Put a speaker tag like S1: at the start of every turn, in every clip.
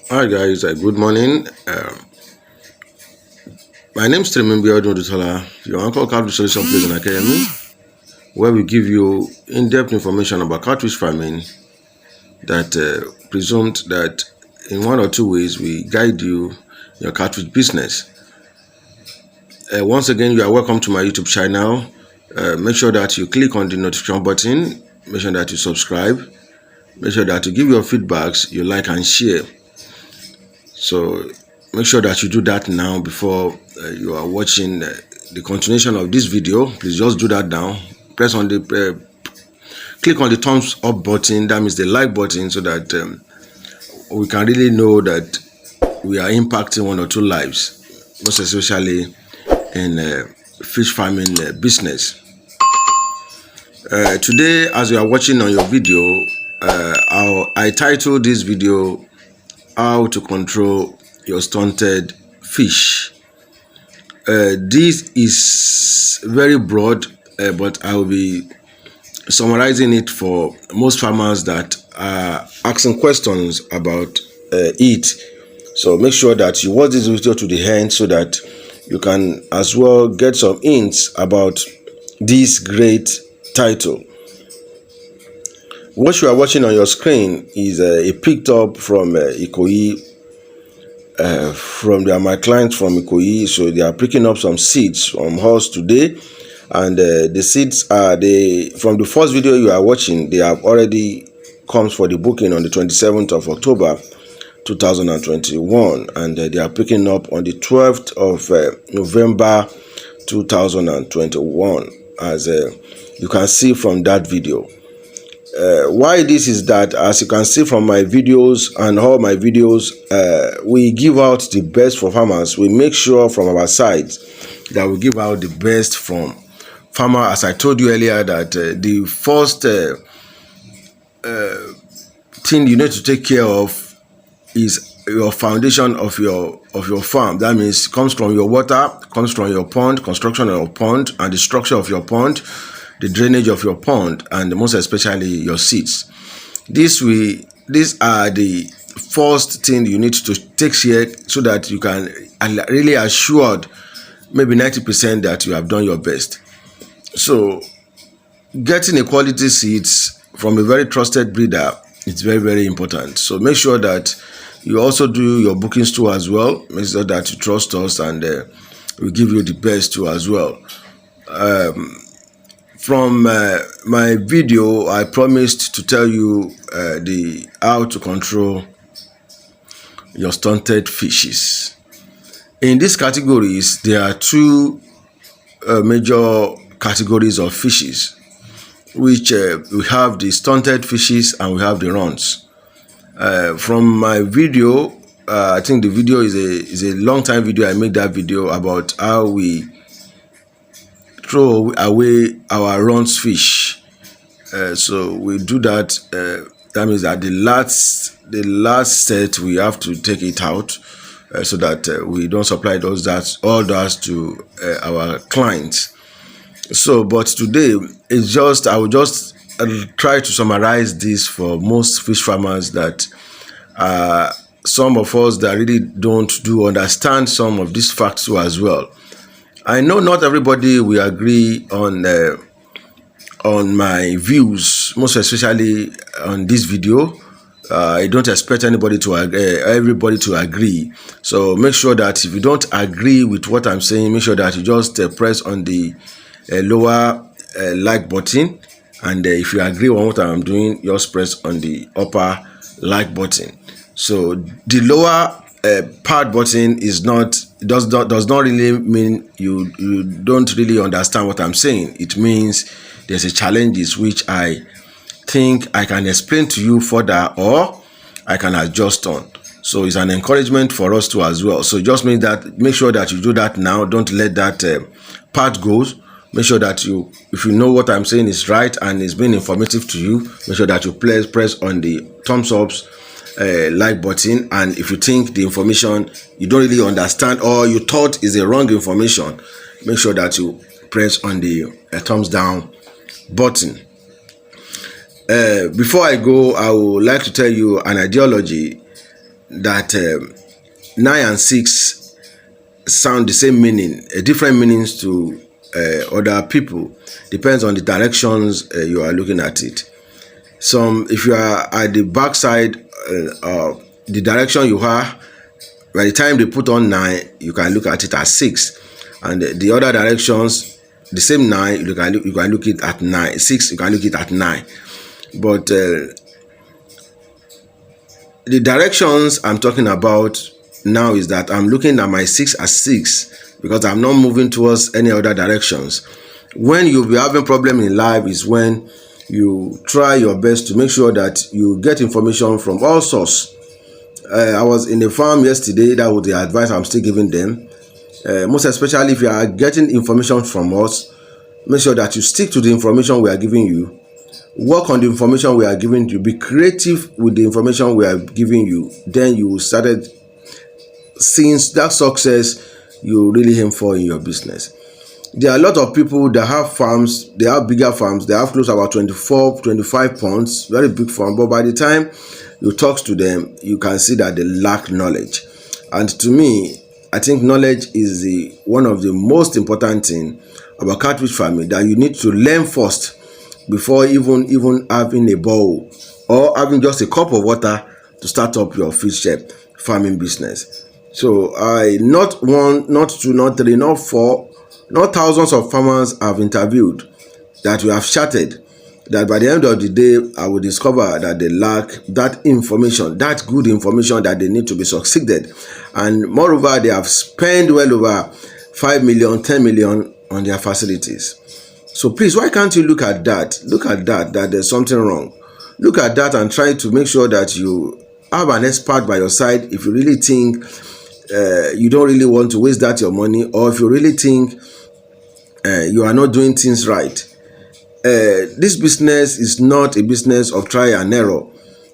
S1: Hi guys, good morning. My name is Tremimbi Odutola, your Uncle Catfish Solution Place in Academy, where we give you in-depth information about catfish farming that presumed that in one or two ways we guide you in your catfish business. Once again, you are welcome to my YouTube channel. Make sure that you click on the notification button, make sure that you subscribe, make sure that you give your feedbacks, you like and share. So make sure that you do that now before you are watching the continuation of this video. Please just do that now. Press on the click on the thumbs up button, that means the like button, so that we can really know that we are impacting one or two lives, most especially in fish farming business. Today, as you are watching on your video, I titled this video how to control your stunted fish. This is very broad, but I will be summarizing it for most farmers that are asking questions about it. So make sure that you watch this video to the end so that you can as well get some hints about this great title. What you are watching on your screen is a picked up from Ikoyi, my clients from Ikoyi. So they are picking up some seeds from us today, and the seeds are from the first video you are watching. They have already comes for the booking on the 27th of October 2021, and they are picking up on the 12th of November 2021, as you can see from that video. Why this is that, as you can see from my videos and all my videos, we give out the best for farmers. We make sure from our side that we give out the best from farmer. As I told you earlier, that the first thing you need to take care of is your foundation of your farm. That means comes from your water, comes from your pond, construction of your pond, and the structure of your pond, the drainage of your pond, and most especially your seeds. These are the first thing you need to take care, so that you can really assured maybe 90% that you have done your best. So getting a quality seeds from a very trusted breeder is very, very important. So make sure that you also do your bookings too as well. Make sure that you trust us, and we give you the best too as well. From my video, I promised to tell you how to control your stunted fishes. In these categories, there are two major categories of fishes, which we have the stunted fishes and we have the runs. From my video, I think the video is a long time video. I made that video about how we throw away our runs fish. So we do that. That means that the last set we have to take it out, so that we don't supply all those to our clients. So, but today I will just try to summarize this for most fish farmers, that some of us that really don't understand some of these facts too as well. I know not everybody will agree on my views, most especially on this video. I don't expect everybody to agree. So make sure that if you don't agree with what I'm saying, make sure that you just press on the lower like button, and if you agree on what I'm doing, just press on the upper like button. So the lower part button does not really mean you don't really understand what I'm saying. It means there's a challenges which I think I can explain to you further, or I can adjust on. So it's an encouragement for us too as well. So just make sure that you do that now. Don't let that part go. Make sure that if you know what I'm saying is right and is being informative to you, make sure that you press on the thumbs up like button. And if you think the information you don't really understand, or you thought is a wrong information, make sure that you press on the thumbs down button. Before I go, I would like to tell you an ideology that 9 and 6 sound the same meaning, different meanings to other people. Depends on the directions you are looking at it. Some, if you are at the back side, the direction you are, by the time they put on 9, you can look at it as 6, and the other directions, the same 9, you can look it at 9. 6, you can look it at 9. But the directions I'm talking about now is that I'm looking at my 6 as 6 because I'm not moving towards any other directions. When you'll be having problem in life is when you try your best to make sure that you get information from all sources. I was in a farm yesterday. That was the advice I'm still giving them. Most especially if you are getting information from us, make sure that you stick to the information we are giving you. Work on the information we are giving you. Be creative with the information we are giving you. Then you started seeing that success you really aim for in your business. There are a lot of people that have farms. They have bigger farms. They have close to about 24, 25 ponds, very big farm. But by the time you talk to them, you can see that they lack knowledge. And to me, I think knowledge is one of the most important thing about catfish farming that you need to learn first before even having a bowl or having just a cup of water to start up your fish farming business. So I not one, not two, not three, not four, not thousands of farmers I've interviewed that we have chatted, that by the end of the day, I will discover that they lack that information, that good information that they need to be succeeded. And moreover, they have spent well over 5 million, 10 million on their facilities. So please, why can't you look at that? Look at that there's something wrong. Look at that and try to make sure that you have an expert by your side if you really think you don't really want to waste that your money, or if you really think you are not doing things right. This business is not a business of try and error.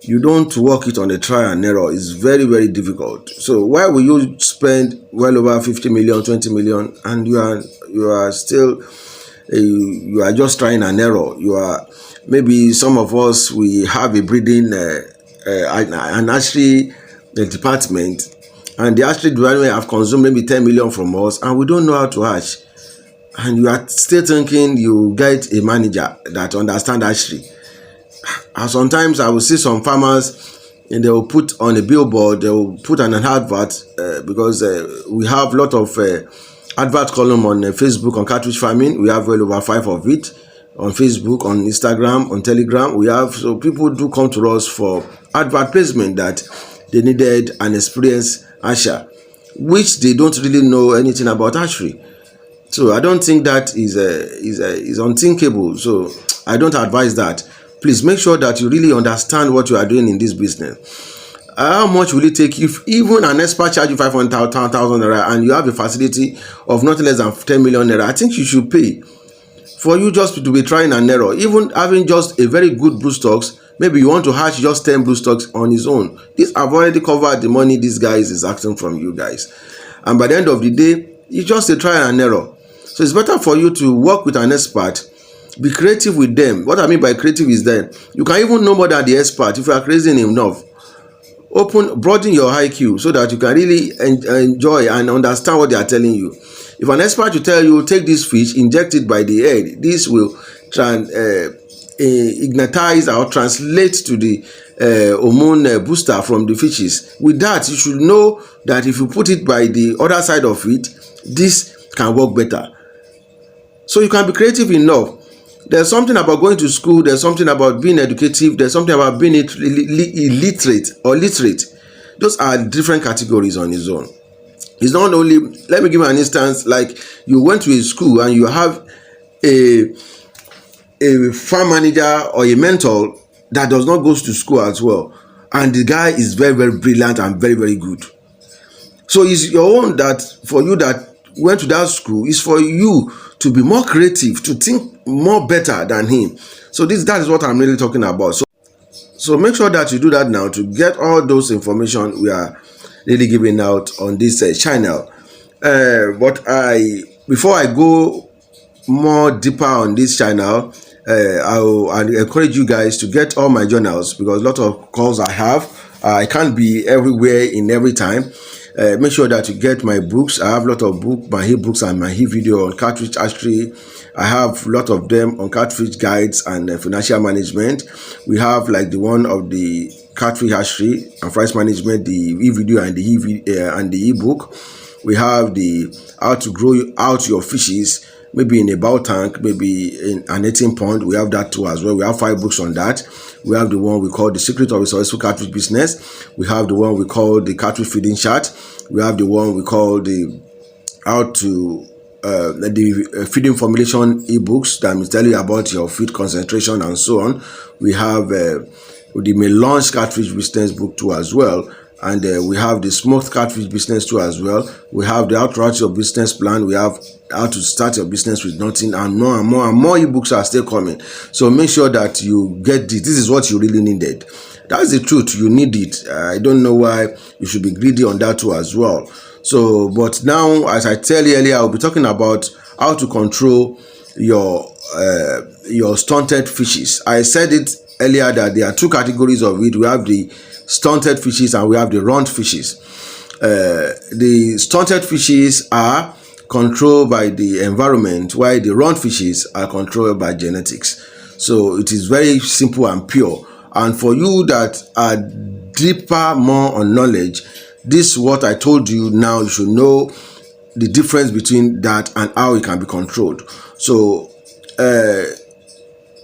S1: You don't work it on a try and error. It's very, very difficult. So why will you spend well over 50 million, 20 million, and you are still you are just trying an error? You are, maybe some of us, we have a breeding an hatchery department, and the hatchery department have consumed maybe 10 million from us, and we don't know how to hatch. And you are still thinking you get a manager that understands hatchery. And sometimes I will see some farmers, and they will put on a billboard, they will put on an advert, because we have a lot of advert column on Facebook on catfish farming. We have well over 5 of it on Facebook, on Instagram, on Telegram. We have, so people do come to us for advert placement that they needed an experienced hatcher, which they don't really know anything about hatchery. So I don't think that is unthinkable. So I don't advise that. Please make sure that you really understand what you are doing in this business. How much will it take if even an expert charge you 500,000 naira and you have a facility of not less than 10 million naira? I think you should pay for you just to be trying an error. Even having just a very good blue stocks, maybe you want to hatch just 10 blue stocks on his own. This have already covered the money this guy is asking from you guys. And by the end of the day, it's just a try and error. So it's better for you to work with an expert. Be creative with them. What I mean by creative is that you can even know more than the expert if you are crazy enough. Broaden your IQ so that you can really enjoy and understand what they are telling you. If an expert will tell you, take this fish, inject it by the head, this will ignitize or translate to the hormone booster from the fishes. With that, you should know that if you put it by the other side of it, this can work better. So you can be creative enough. There's something about going to school. There's something about being educative. There's something about being illiterate or literate. Those are different categories on its own. It's not only, let me give you an instance, like you went to a school and you have a farm manager or a mentor that does not go to school as well. And the guy is very, very brilliant and very, very good. So it's your own that for you that went to that school is for you to be more creative, to think more better than him. So that is what I'm really talking about. So make sure that you do that now to get all those information we are really giving out on this channel. But before I go more deeper on this channel, I encourage you guys to get all my journals, because a lot of calls I have I can't be everywhere in every time. Make sure that you get my books. I have a lot of books, my e-books and my e-video on cartridge hatchery. I have a lot of them on cartridge guides and financial management. We have like the one of the cartridge hatchery and price management, the e-video and the e-book. We have the how to grow out your fishes, maybe in a bow tank, maybe in an 18 pond. We have that too as well. We have 5 books on that. We have the one we call The Secret of a Successful Cartridge Business. We have the one we call the Cartridge Feeding Chart. We have the one we call the how to the feeding formulation ebooks that will tell you about your feed concentration and so on. We have the Melange Cartridge Business book too as well. And we have the smoked cartridge business too as well. We have the how to write your business plan. We have how to start your business with nothing, and more and more and more ebooks are still coming. So make sure that you get this. This is what you really needed. That's the truth. You need it. I don't know why you should be greedy on that too as well. So, but now, as I tell you earlier, I'll be talking about how to control your stunted fishes. I said it earlier that there are 2 categories of it. We have the stunted fishes and we have the runt fishes. The stunted fishes are controlled by the environment, while the runt fishes are controlled by genetics. So it is very simple and pure. And for you that are deeper, more on knowledge, this is what I told you. Now you should know the difference between that and how it can be controlled. So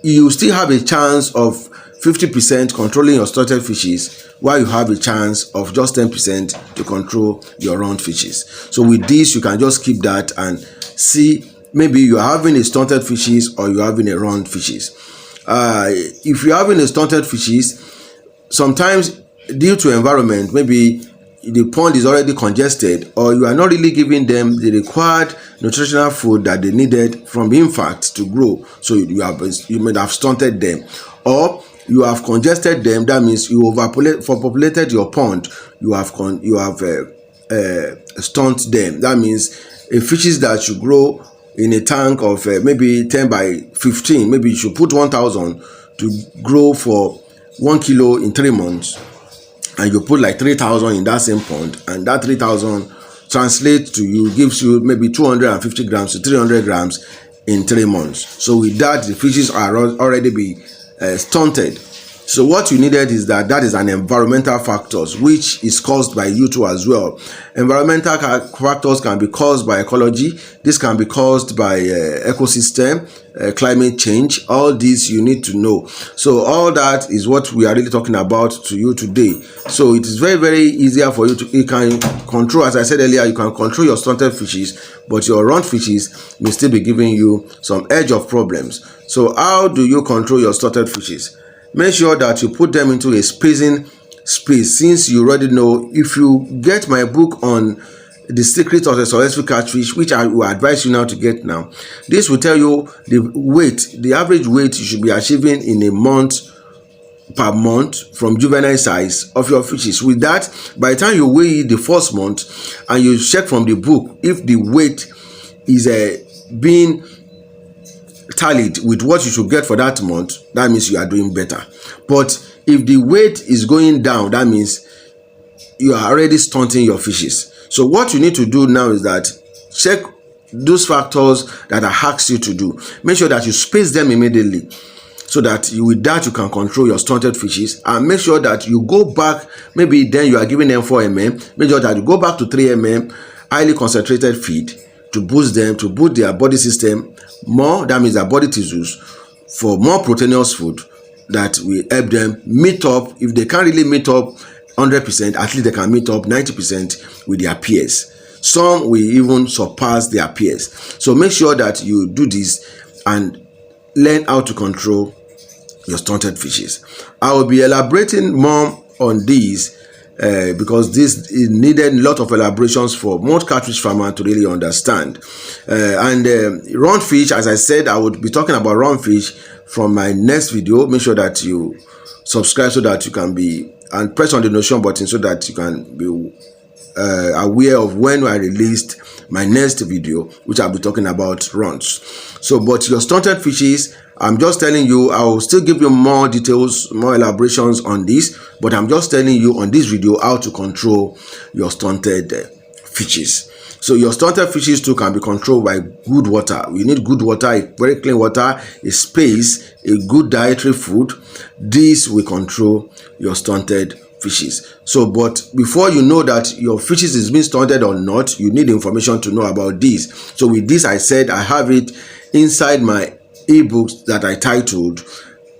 S1: you still have a chance of 50% controlling your stunted fishes, while you have a chance of just 10% to control your round fishes. So with this, you can just keep that and see, maybe you are having a stunted fishes or you're having a round fishes. If you're having a stunted fishes, sometimes due to environment, maybe the pond is already congested, or you are not really giving them the required nutritional food that they needed from the infant to grow. So you may have stunted them, or you have congested them. That means you overpopulated your pond. You have stunted them. That means a fishes that should grow in a tank of maybe 10 by 15, maybe you should put 1,000 to grow for 1 kilo in 3 months, and you put like 3,000 in that same pond, and that 3,000 translates to gives you maybe 250 grams to 300 grams in 3 months. So with that, the fishes are already be stunted. So what you needed is that is an environmental factors, which is caused by you too as well. Environmental factors can be caused by ecology. This can be caused by ecosystem, climate change. All these you need to know. So all that is what we are really talking about to you today. So it is very, very easier for you to, you can control, as I said earlier, you can control your stunted fishes, but your round fishes may still be giving you some edge of problems. So how do you control your stunted fishes? Make sure that you put them into a spacing space. Since you already know, if you get my book on The Secret of a Successful Cartridge, which I will advise you now to get now, this will tell you the weight, the average weight you should be achieving in a month per month from juvenile size of your fishes. With that, by the time you weigh the first month and you check from the book, if the weight is being tallied with what you should get for that month, that means you are doing better. But if the weight is going down, that means you are already stunting your fishes. So what you need to do now is that check those factors that I asked you to do. Make sure that you space them immediately, so that with that you can control your stunted fishes, and make sure that you go back. Maybe then you are giving them 4 mm. Make sure that you go back to 3 mm highly concentrated feed to boost them, to boost their body system more. That means their body tissues, for more proteinous food that will help them meet up. If they can't really meet up 100%, at least they can meet up 90% with their peers. Some will even surpass their peers. So make sure that you do this and learn how to control your stunted fishes. I will be elaborating more on these because this is needed a lot of elaborations for most cartridge farmers to really understand. Round fish, as I said, I would be talking about round fish from my next video. Make sure that you subscribe so that you can be, and press on the notification button so that you can be aware of when I released my next video, which I'll be talking about runs. So, but your stunted fishes, I'm just telling you, I will still give you more details, more elaborations on this, but I'm just telling you on this video how to control your stunted fishes. So your stunted fishes too can be controlled by good water. You need good water, a very clean water, a space, a good dietary food. This will control your stunted fishes. So, but before you know that your fishes is being stunted or not, you need information to know about this. So with this, I said I have it inside my ebooks that I titled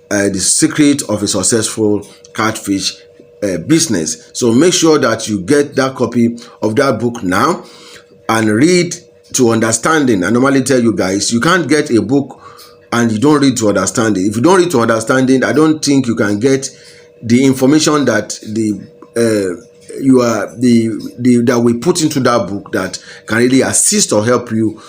S1: The Secret of a Successful Catfish Business. So make sure that you get that copy of that book now and read to understanding. I normally tell you guys, you can't get a book and you don't read to understanding. If you don't read to understanding, I don't think you can get the information that that we put into that book that can really assist or help you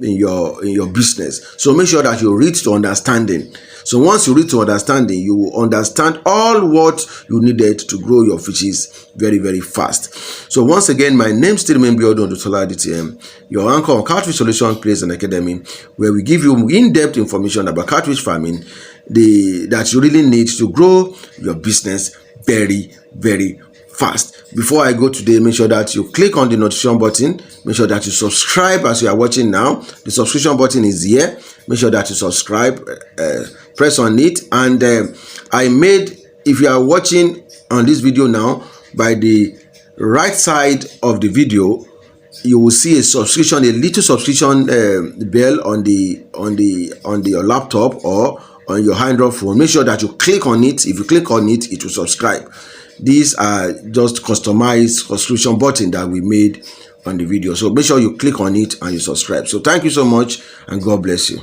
S1: in your business. So make sure that you read to understanding. So once you read to understanding, you will understand all what you needed to grow your fishes very, very fast. So once again, my name still remains Biodun Dutola DTM, your anchor on Catfish Solution Place and Academy, where we give you in-depth information about catfish farming that you really need to grow your business very, very fast. Before I go today, make sure that you click on the notification button. Make sure that you subscribe as you are watching now. The subscription button is here. Make sure that you subscribe, press on it. And if you are watching on this video now, by the right side of the video, you will see a subscription, a little subscription bell on your laptop or on your Android phone. Make sure that you click on it. If you click on it, it will subscribe. These are just customized subscription button that we made on the video. So make sure you click on it and you subscribe. So thank you so much and God bless you.